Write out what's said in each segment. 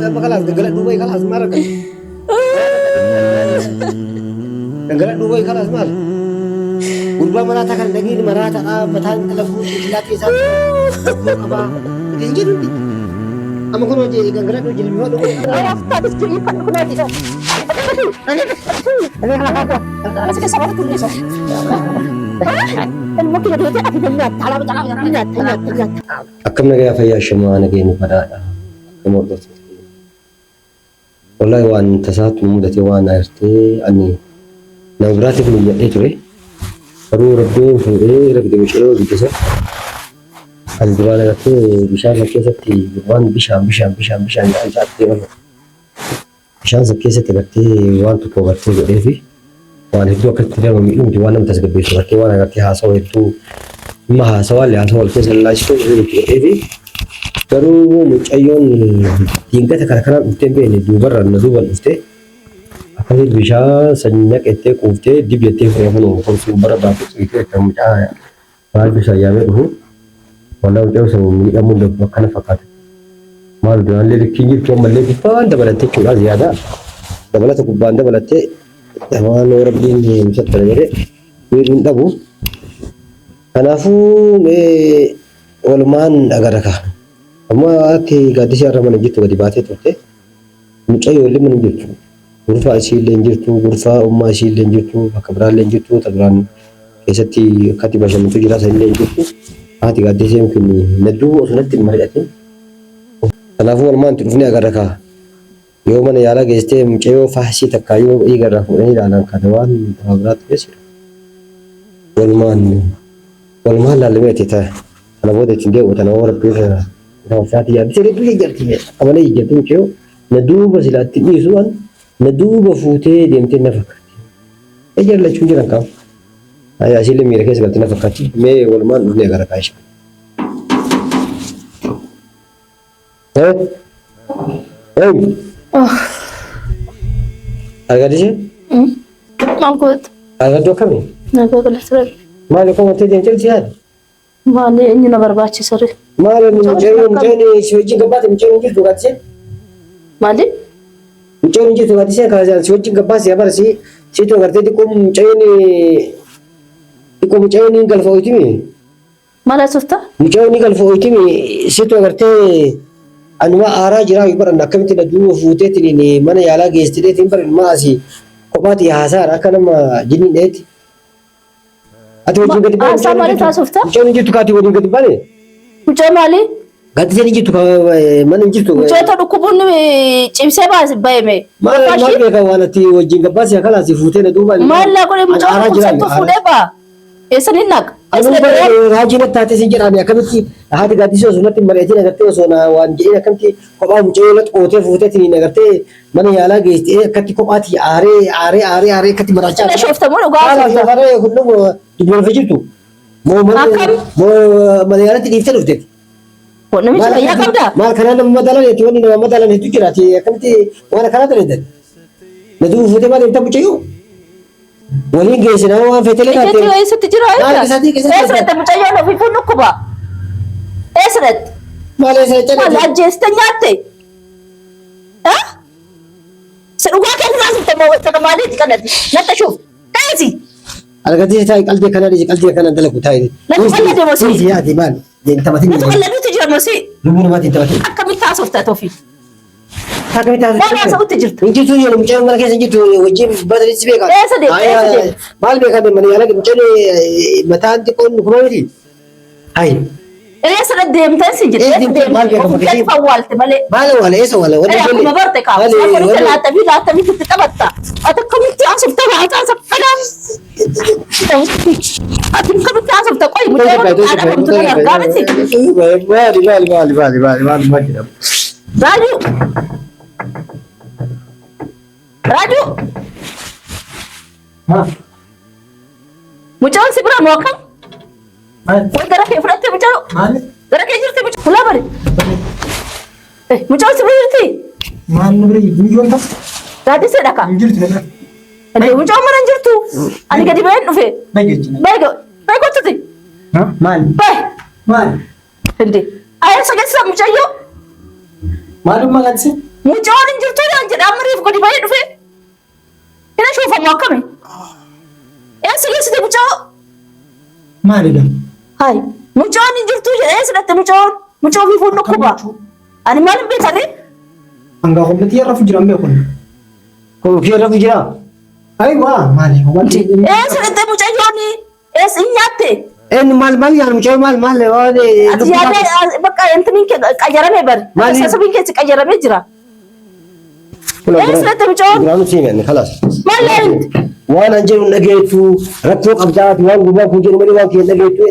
خلاص قلت دوبي خلاص ما ركب قلت دوبي خلاص ما قربا مراتا كان دقيق مراتا متان تلفون لا كيسات أبا تيجي أما كنا جي قلت دوجي لميوا دوبي أنا أفتح بسكري كنا كنا أنا سكت سبعة كل شيء الممكن أن يأتي بالنات على بالنات أكمل يا فيا شما أنا جيني بدأ الموضوع والله وان تسات مدتي وانا ارتي اني نبراتي من يديتوي فرو ربين في ربي مشيو بيتسا الدواله رتي بشان كيستي وان بشان جاتي والله بشان كيستي رتي وان تو كوغتي غدي وان هدو كتري مي يوم جوانا متسغبي رتي وانا رتي هاسو هدو ما هاسو اللي هاسو الكيس الله يشكو غدي Garuu mucayyoon diingata kana kanaan dhuftee beene duubarra na duuban dhuftee akkasii bishaan sanyii naqettee quuftee dibdettee fayyadamuun qorsuun bara baatee ciitee kan mucaa maal bishaan yaamee dhufu walaa mucaa osoo miidhamuun dabba akkana fakkaata. Maal duraallee likkiin jirtu ammallee gubbaan dabalattee jechuudha ziyaada. Dabalata gubbaan dabalattee waan rabbiin musattara jedhee miidhuun dhabu. Kanaafuu walumaan agarra. Amma akka gaaddisa irra mana jirtu gadi baatee turte mucayyoo illee mana jirtu gurfaa ishii illee jirtu gurfaa ummaa ishii illee jirtu bakka biraa illee jirtu tabraan keessatti akkatti bashannantu jira san illee jirtu haati gaaddiseen kun nadduu osonatti hin mari'atin kanaafuu walumaan itti dhufnee agarra kaa yoo mana yaalaa geessitee mucayyoo faasii takkaa yoo eegarraa fuudhanii ilaalan kana waan biraatti geessudha walumaan laallameeti ta'a kana booda ittiin deebi'u tana warra Saati ya bisa itu jadi awalnya jadi macam naduba silati isuan naduba fute demte nafak. Ejar la chunji rakam. Ay asile mira kes galti nafakati me walman ne gara kaish. Agak di sini? Mangkut. Agak dua kami. Naga kelas Malu kau mati jangan sihat. Malu ini nomor baca sorry. Malu mungkin switching kebat mungkin gitu kan sih? Malu? Mungkin gitu kan sih kalau switching kebat siapa sih? Situ ngerti di kum mungkin ini galfau itu mi. Malah sufta? Mungkin ini galfau itu mi. Situ ngerti anwa arah jirah ibar nak kami tidak dulu fute ini mana ya lagi istilah timbar masih kebat ya hasar akan nama jenis itu. Atau juga di mana? Sama ada tak sufta? Mungkin itu kati wadi ke mana? Mungkin mali? Gati jadi gitu mana gitu? Mungkin itu kubun cipsa bahas bayme. Mana mereka wana ti wajin kebat ya kalau si fute itu mana? Mana kau ni mungkin tu fute ba? Esa ni nak. Rajin tadi sinjir ani akan ti hati gati so sunat mereka ni ngerti so na wan jadi akan ti kau mungkin lat kote fute ni ngerti mana ya lagi kati kau mati are kati meraca. Saya shofta mana gua? Kalau mana kundu dijual vijay tu. Mau mana ya nanti diftar fute. Oh, nama siapa ya kamu dah? Mal kerana nama madalan itu ni nama madalan itu kira ti akan ti mana kerana tu ni. Nadu fute mana kita bucayu. Wali gesi na wa fetele ka te. Esa tijira esa. Esret bucayu na fifu nukuba. Esret. Male se chale. Mala jesta nyate. Hah? Seruga kan langsung temu terkemali kan nanti shuf. Kazi. Algati sai kalde kana dala kutai. Nanti mana dia masih? Ya di man. Di tempat ini. Nanti mana dia tijira masih? Lubu mati tempat ini. Kami tak softa tofi. Kami tak. Mana sah tijir? Inji tu yang macam mana kes inji tu wajib badari sebeka. Esa deh. Mal beka be mana yala macam ni mata anti kon kumari. Hai. Esa dem tan sijir. Mal beka Mungkin fawal temale. Mal wala esa wala. Aku mabar teka. Aku ni la tabi kita batta. Atau kami tak softa atau kadang. Atau kami tak softa koi muncul ada untuk kami sih. Bali. Raju. Hah. Muncul si berapa makan? Mana? Darah ke frente muncul? Mana? Darah ke jirti muncul? Pula bari. Muncul si berapa? Mana beri? Bukan tak? Tadi saya dah kan? Injil tu nak. Ada muncul mana injil tu? Ani kadi baik nufe? Baik. Baik tu ti? Hah? Man. Baik. Man. Hindi. Ayah sakit sama muncul yo. Malum makan sih? mucaan hin jirtu yaan jedha amriif gadi bahee dhufe. Ina shuufamu akkami? Eessa geessite mucaa? Maalidha? Hai, mucaan hin jirtu jedha eessa dhatte mucaan? Mucaa ofii fuudhu dhukkuba. Ani maal hin beekane? Hanga humnati yarrafu jiran beekun. Kofii irra jira. Aywa maali? Eessa dhatte mucaa yooni? Eessa hin nyaatte? Inni maal yaa mucaa maal waan Ati yaadee bakka intimiin kee qayyaramee bari. Sasabiin keessi qayyaramee jira. Eessa dhatte mucaan? Duraanu siimeen kalaas. Maal laayin? Waan an jedhu dhageettu rakkoo qabdaati waan gubbaa kun jedhu malee waan kee dhageettu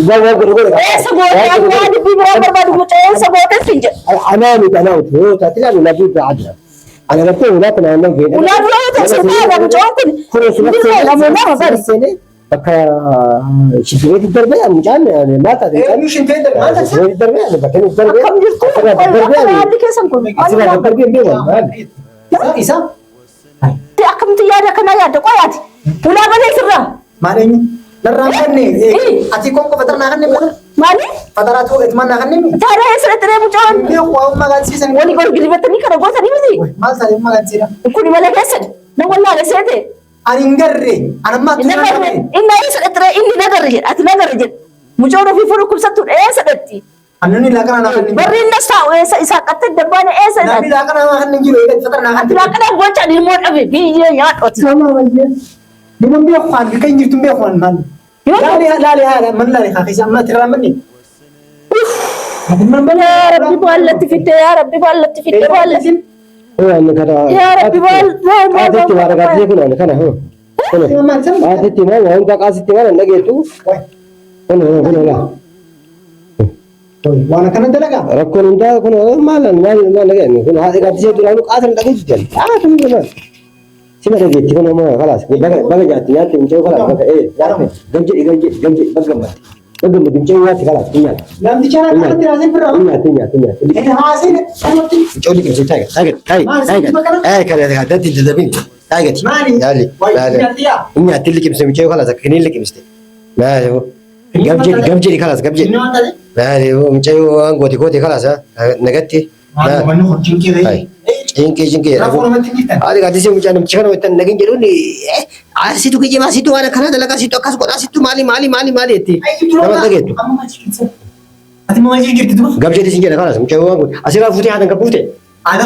waan godhe. Eessa gootee waan dubbii biroo barbaadu mucaa eessa gootee siin jedha. Anaa miti anaa utuu yoo taate ilaalu nabii adda. Ana gattee ulaa kana nan fedha. Ulaa biroo yoo ta'e sirraa mucaan kun. Kun Billee nama bari. bakka shifeeti darbe mucaan maal taate Eenyu shintee darbe? Maal taate? shifeeti darbe bakka inni darbe Akkam jirtu? Haalli keessan kun. asirraa darbe beekan Isa? Akkamitti yaada kana yaadda qoyaati. Ulaa malee sirraa. Maal eenyu? Narraa kanne ati konko fatarnaa kanne mana? Maali? Fataraa ta'uu itti mannaa kanne mi? Taara eessa dhatte mucaan? Beeku waa magaalsiisan. Walii golgilibatanii kana gootanii miti. Maal taate magaalsiidha? Kuni malee keessan. Na wallaale seete. Ani hin garre. Anammaa Inni garre. Inni eessa dhatte inni nagarre jedha. Ati nagarre jedha. Mucaan ofii fuudhu kubsattu eessa dhatti? Annani laaqana naa kanne. Barri inni taa'u eessa isaa qatte dabbaane eessa Namni dhatti? laaqana naa kanne jiru eeggatti fatarnaa Ati kanne. laaqana gocha ilmoo dhabe biyyee nyaadhooti. Sama wayyaa. Diman beeku waan kan jirtu beeku waan maal? Laali haala man laali kaafisa amma tirraa manni. Yaa Rabbi baallatti fidde yaa Rabbi baallatti fidde baallatti. inni kana Yaa Rabbi qaasitti waan qaasitee kun ani kana kun qaasitti maa waan qaasitti waan dhageettu kun laa Waan akkana dalagaa? rakkoon hundaa kun maal dhageenye kun haati qaasitee duraanuu qaasan dhageessu jalli kun kun sima dhageetti kun amma kalaas baga jaatti nyaatti mucaa kalaas baga nyaatti gamjedhi baggammatti mucaa nyaatti kalaas nyaatti Namticha naa kanatti raasee birraa? nyaatti Haasee kanatti. mucaa liqimsee taagati taagati Maali? yaali Nyattiyaa? nyaatti liqimsee mucaa kalaas akka kiniin liqimsite gamjedhi kalaas gamjedhi Inni waan taate? mucaa waan goote kalaas nagatti Maal manni hojii kee Cinqee. Raafuu namatti jirtan? Haati gaaddisee mucaa namicha kana wajjin nagin jedhuun asitu kijimaa asitu waan akkana dalagaa asitu akkas godha asitu maali jetti nama dhageettu. Ati maal jirti duuba? Gabjee isin jedha kanas mucaa waan kun asirraa fuutee haadha buufte.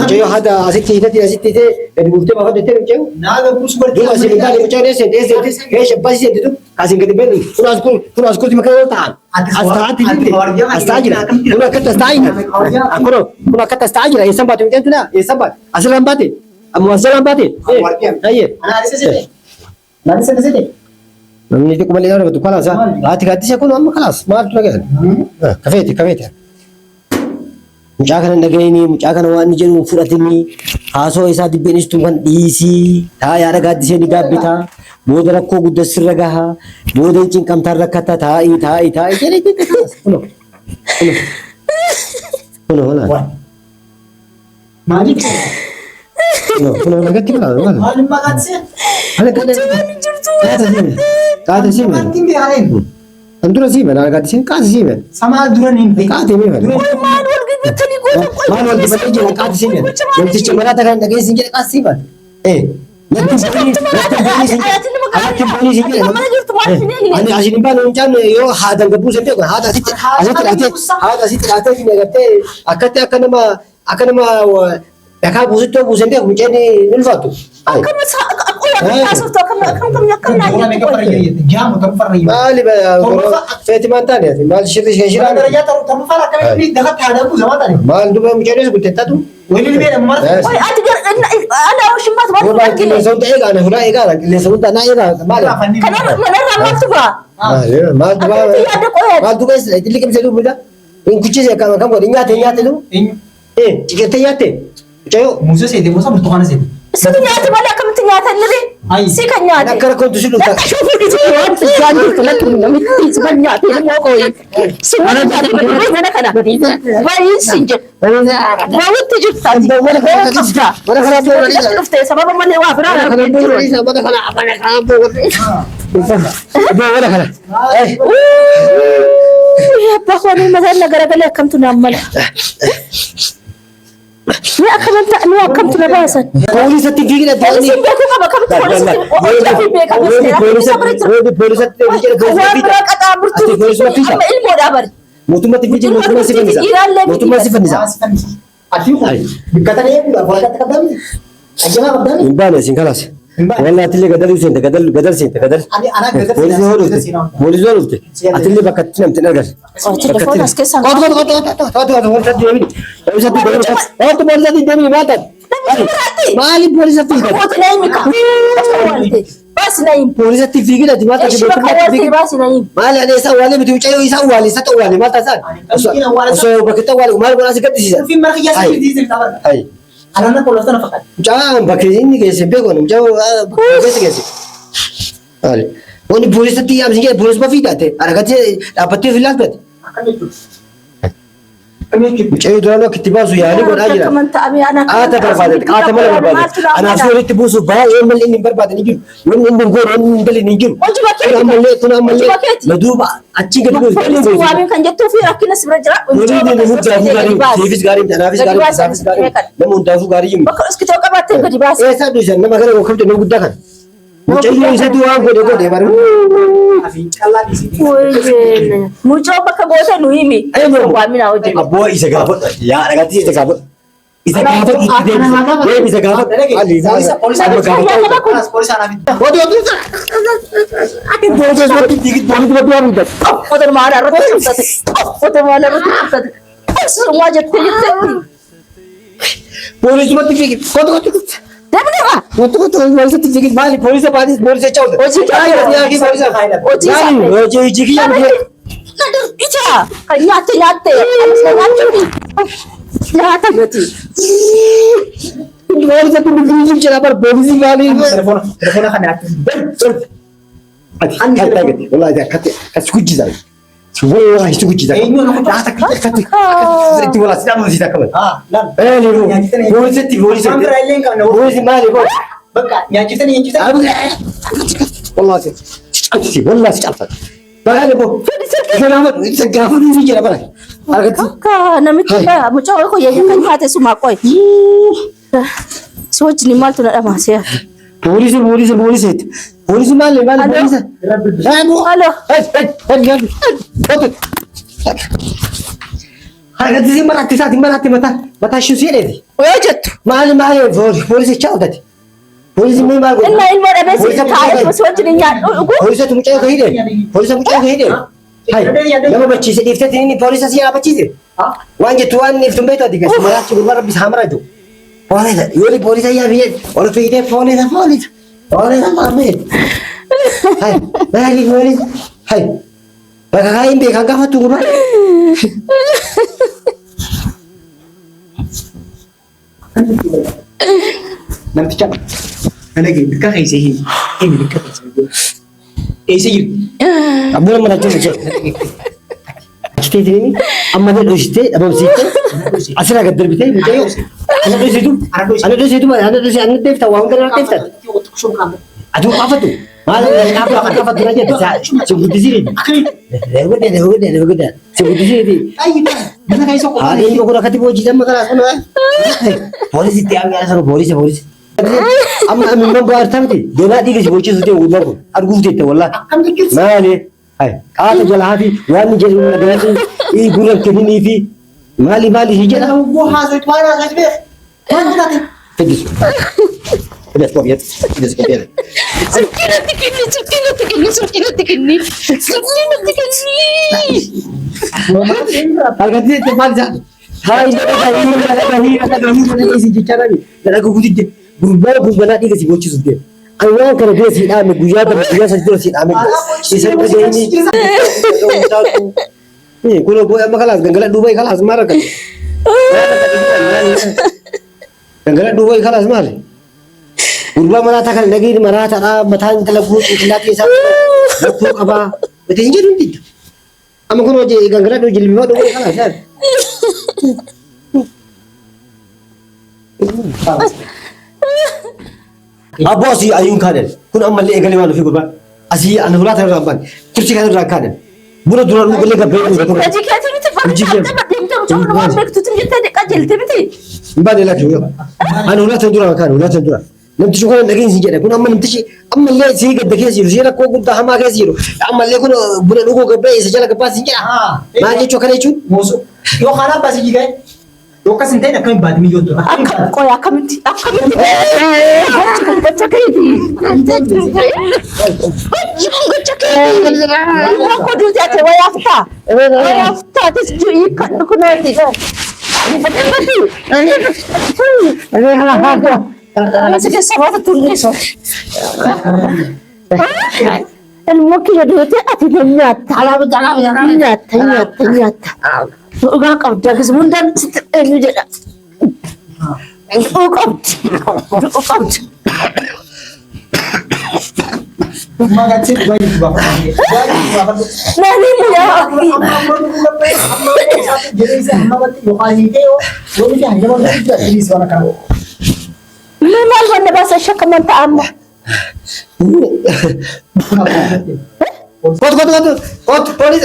Mucaa yoo haadha asitti hidhatee gadi buuftee baafadde jettee mucaa. Naaga buusu barti. Duuba asiin baali mucaa dheessee baasii seentitu asiin gadi beeku kun as kuuti makaa yoo ta'an as taa'atti as taa'aa jira kun akkatti as taa'aa jira kun akkatti as taa'aa jira eessan baate mucaan tuna eessan baate asirraan baate ammoo asirraan baate ayyee. Naaga sete. Namni xiqqoo malee yoo dubbatu kalaas haati gaaddisee kun amma kalaas maaltu dhageessan kafeeti. Mucaa kana dhaga'ini mucaa kana waan inni jedhu fudhatini haasoo isaa dibbeenistuu kan dhiisii taa yaada gaaddisee ni gaabbita booda rakkoo guddaa sirra gaha booda hin cinqamtaan rakkata taa'ii jedhee kuno Maaliif? nagatti kalaas Maaliif maqaansee? qaata siimeen Maaliif beekaleen? andura siimeen gaaddisee qaata siimeen Samaa duran hin beeku. qaatee meeqan. Maal wal gaggeessanii goota qoy. Maal wal dibatee jira qaati siimeen namticha maraata kan dhageessin jedhe qaati siimeen ani asiin baanu mucaan yoo haadaan gabbuu sentee kun haadha asitti laatee gartee akkatti akka nama dhakaa buusittoo buusentee mucaan ni ulfaattu. Maali feetimaan taane maal shirraa maal duba mucaan guddettatu qilleensa hunda eegaa fuudhaa eegaa qilleensa hunda naa eegaa maali maal duba itti liqimsee dubbida kuchise kam godhe nyaate du ciqettee nyaatte mucaayoo Muuzee seete gosa burtukaana seete. Situ nyaata malee akkamitti nyaata inni? Si kan nyaate. akka rakkoontu si dhufta. Akka shufuu dhiisu waan fiigaan jirtu natti namitti si kan nyaate ilmoo qooyi. Si mana kana mana kana. Baay'een si jedhu. Baay'eetti jirta. Mana kana booranii Dhuftee sababa malee waa biraa mana kana booranii mana kana. Abbaa koonii mataan na garagalee akkamtu naan mala. يا كمان تأمين كم تلباسا بوليس تيجي كده بوليس بيكو كم كم بوليس بوليس والله أتلي قدر يوسف قدر سين قدر أنا قدر بوليس زول أتلي بكتنا متنرجس تلفون اسكسا قط مالي بوليس تيجي بس نايم بوليس تيجي كده ما ايش بك بس نايم مالي أنا يسوالي بتوجه يسوالي ستوالي ما تسال أصو بكتوالي مالي ولا سكت شيء في مرة يا سيدي هاي أنا نقول لك أنا فقط جام بكريني كيسي بيكون جاو كيسي هاي وني بوليس تيجي أمس كده بوليس ما في داته أنا كتير أبتدي في لاس بيت مشاهد دولة كتباسو يعني قول أجرا كمان تأمين أنا بربادة ملا بربادة أنا أسوي تبوسو باي يوم اللي إني بربادة نيجي يوم إني نقول يوم اللي نيجي كنا ملي مدوبة أتشي كده وامين كان جتو في ركنا سبرجرا وليدي نموت غاري سيفيس غاري تنافس غاري سافيس غاري نمون دافو غاري يم بكرس كتو كبات بدي باس إيه سادو جن نما كره وكم تنو قد كان مشاهد يسدو أنا كده بارو وين مجھو بك بوتا نويمي وامين أوجي أبوه إذا قابل يا رجعتي إذا قابل إذا قابل إذا قابل علي بوليس أنا في بوليس ما تيجي بوليس ما بيعمل ده ودر مارا ودر مارا semua jatuh بوليس ما تيجي كده Tapi apa? Betul بوليس تيجي مالي بوليس بعدين بوليس يجاوب Oji kaya يا أخي بوليس Oji يعني sampai oji yang dia Nada ica kan nyate nyate berarti بوليس تيجي كده بار بوليس مالي تلفون خلنا أتي والله إذا كتسكوت زاي والله كتسكوت زاي لا تكتك أنت والله سلام زيدا كمان لا إيه بوليس بوليس مالي بقى يا جتني والله والله تعرف بقى بو سلامت سقافه دي كده بقى Kak, namanya kita, macam aku ya kan hati semua koi. Soalnya ni mal tu nak apa sih? بوليس مالي بوليس Halo. هاي دي مرات متى شو سيري Wajud. مالي بوليس تشاودت بوليس مين ما Inna ilmu ada besi kaya, soalnya ni nyat. بوليس تمشي كهيدة بوليس تمشي كهيدة هاي لما بتشي سيفتني بوليس سيا بتشي وانجي توان نفتم بيتا ديك مرات شو مرة بس همرا جو بوليس يولي بوليس يا بيه ولا في ده بوليس ما مين هاي مالي بوليس هاي بقى هاي بيك هنقف تقول nanti cak ada gitu dekat kayak sih ini dekat sih أبونا من أجل شيء أشتري أما ده دوشته أبغى بسيطة أصلا قدر بتاعي أنا دفتا وهم كانوا دفتا أدو أفتو ما لا أفتو نجى سبوت زيري هو ده سبوت زيري mana kayak sok هذا اللي بقول لك تبغى جدا ما خلاص أنا بوليس تيامي أنا سر بوليس أما من بعد تامتي دولا ديك سبوت زيري وده أرجو زيته والله ما عليه هاي كات جلها في وان جل من دلاتي إيه قولن كنيني في مالي هيجي Jangan gua hasut mana hasut be. Mana nanti? تجلس تجلس كوبيات تجلس كوبيات Sakina tikini. harga dia tempat jat hai ada isi bicara ni dan aku kutip berubah nanti ke si bocil sudah awal kerja dia si ame guja saja si ame si kerja ini ni kalau boy apa kalas ganggalan Dubai kalas marah kan ganggalan Dubai kalas marah Urba mengatakan lagi merata matahan telephone laki sama laptop apa betul je nanti ama kono je ganggalan do jilbi do kalas kan Abo si ayun kaden kun amal le egali wala fi gurba asi an hulata rabban kursi kan rakaden bura dura lu gele ga be Aji kaya tu mesti faham. Tapi dia macam mana bek tu mesti tak kajil tu mesti. Mbaa dheelaa jiru yoo. Ani ulaa tan dura kan ulaa tan dura. Namtichi kun dhageen si jedhe kun amma namtichi ammallee si gadda keessa jiru si rakkoo guddaa hamaa keessa jiru ammallee kun buna dhuguu gabbee isa jala gabbaa si jedha. Maal jechuu kana jechuun? Moosu. Yoo kana abbaa si jigaa yookaan sin ta'in akkamiin baadii miyyoo tura. Qoy akkamitti. Gocha keeti. Gocha keeti. Akka duuti ati wayaaftaa. Wayaaftaa tis ju'ii kan kunuuti. Masih sama tertulis. Ilmu kira duitnya ati nyata. Nyata. Uga kau jaga semundan ini je. Kau. Magat sih banyak bapak. Nani punya. Jadi saya magat yo kali keo. Yo bisa hanya magat jadi suara kamu. Memang mana bahasa syak kemantaan. Kot polis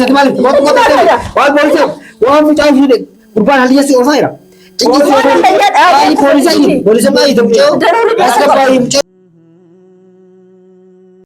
ati maali. Kot polis. Waan mucaa fuudhe gurbaan haliyya si oofaa jira. Polis maali mucaa. Asgabbaari mucaa